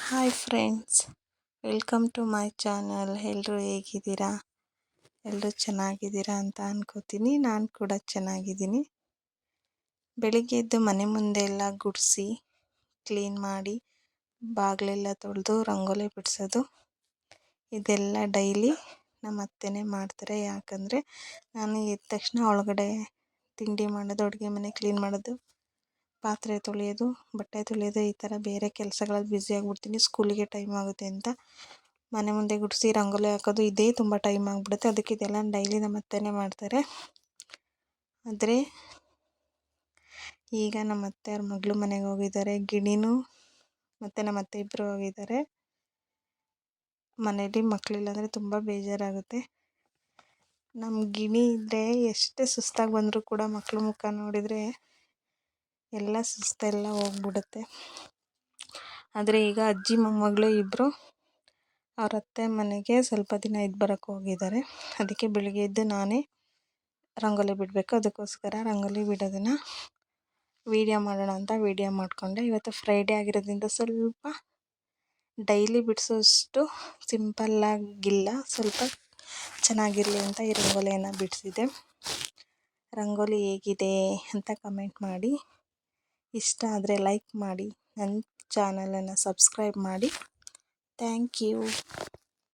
Hi friends, welcome to my channel. ಎಲ್ಲರೂ ಹೇಗಿದ್ದೀರಾ? ಎಲ್ಲರೂ ಚೆನ್ನಾಗಿದ್ದೀರಾ ಅಂತ ಅನ್ಕೋತೀನಿ. ನಾನು ಕೂಡ ಚೆನ್ನಾಗಿದ್ದೀನಿ. ಬೆಳಿಗ್ಗೆ ಎದ್ದು ಮನೆ ಮುಂದೆ ಎಲ್ಲ ಗುಡಿಸಿ ಕ್ಲೀನ್ ಮಾಡಿ ಬಾಗಿಲೆಲ್ಲ ತೊಳೆದು ರಂಗೋಲಿ ಬಿಡಿಸೋದು ಇದೆಲ್ಲ ಡೈಲಿ ನಮ್ಮ ಅತ್ತೆನೇ ಮಾಡ್ತಾರೆ. ಯಾಕಂದರೆ ನಾನು ಎದ್ದ ತಕ್ಷಣ ಒಳಗಡೆ ತಿಂಡಿ ಮಾಡೋದು, ಅಡುಗೆ ಮನೆ ಕ್ಲೀನ್ ಮಾಡೋದು, ಪಾತ್ರೆ ತೊಳೆಯೋದು, ಬಟ್ಟೆ ತೊಳೆಯೋದು, ಈ ಥರ ಬೇರೆ ಕೆಲಸಗಳಲ್ಲಿ ಬ್ಯುಸಿ ಆಗಿಬಿಡ್ತೀನಿ. ಸ್ಕೂಲಿಗೆ ಟೈಮ್ ಆಗುತ್ತೆ ಅಂತ ಮನೆ ಮುಂದೆ ಗುಡಿಸಿ ರಂಗೋಲಿ ಹಾಕೋದು ಇದೇ ತುಂಬ ಟೈಮ್ ಆಗಿಬಿಡುತ್ತೆ. ಅದಕ್ಕೆ ಇದೆಲ್ಲ ಡೈಲಿ ನಮ್ಮ ಅತ್ತೆನೇ ಮಾಡ್ತಾರೆ. ಆದರೆ ಈಗ ನಮ್ಮ ಅತ್ತೆ ಅವ್ರ ಮಗಳು ಮನೆಗೆ ಹೋಗಿದ್ದಾರೆ. ಗಿಣಿನೂ ಮತ್ತು ನಮ್ಮ ಅತ್ತೆ ಇಬ್ಬರು ಹೋಗಿದ್ದಾರೆ. ಮನೇಲಿ ಮಕ್ಕಳಿಲ್ಲ ಅಂದರೆ ತುಂಬ ಬೇಜಾರಾಗುತ್ತೆ. ನಮ್ಮ ಗಿಣಿ ಇದ್ದರೆ ಎಷ್ಟೇ ಸುಸ್ತಾಗಿ ಬಂದರೂ ಕೂಡ ಮಕ್ಕಳು ಮುಖ ನೋಡಿದರೆ ಎಲ್ಲ ಸುಸ್ತೆಲ್ಲ ಹೋಗ್ಬಿಡುತ್ತೆ. ಆದರೆ ಈಗ ಅಜ್ಜಿ ಮೊಮ್ಮಗಳು ಇಬ್ಬರು ಅವ್ರ ಅತ್ತೆ ಮನೆಗೆ ಸ್ವಲ್ಪ ದಿನ ಇದ್ದು ಬರೋಕ್ಕೆ ಹೋಗಿದ್ದಾರೆ. ಅದಕ್ಕೆ ಬೆಳಿಗ್ಗೆ ಎದ್ದು ನಾನೇ ರಂಗೋಲಿ ಬಿಡಬೇಕು. ಅದಕ್ಕೋಸ್ಕರ ರಂಗೋಲಿ ಬಿಡೋದನ್ನು ವೀಡಿಯೋ ಮಾಡೋಣ ಅಂತ ವೀಡಿಯೋ ಮಾಡಿಕೊಂಡೆ. ಇವತ್ತು ಫ್ರೈಡೇ ಆಗಿರೋದ್ರಿಂದ ಸ್ವಲ್ಪ ಡೈಲಿ ಬಿಡಿಸೋಷ್ಟು ಸಿಂಪಲ್ಲಾಗಿಲ್ಲ, ಸ್ವಲ್ಪ ಚೆನ್ನಾಗಿರಲಿ ಅಂತ ಈ ರಂಗೋಲಿಯನ್ನು ಬಿಡಿಸಿದೆ. ರಂಗೋಲಿ ಹೇಗಿದೆ ಅಂತ ಕಮೆಂಟ್ ಮಾಡಿ. ಇಷ್ಟ ಆದರೆ ಲೈಕ್ ಮಾಡಿ, ನನ್ನ ಚಾನಲನ್ನು ಸಬ್ಸ್ಕ್ರೈಬ್ ಮಾಡಿ. Thank you.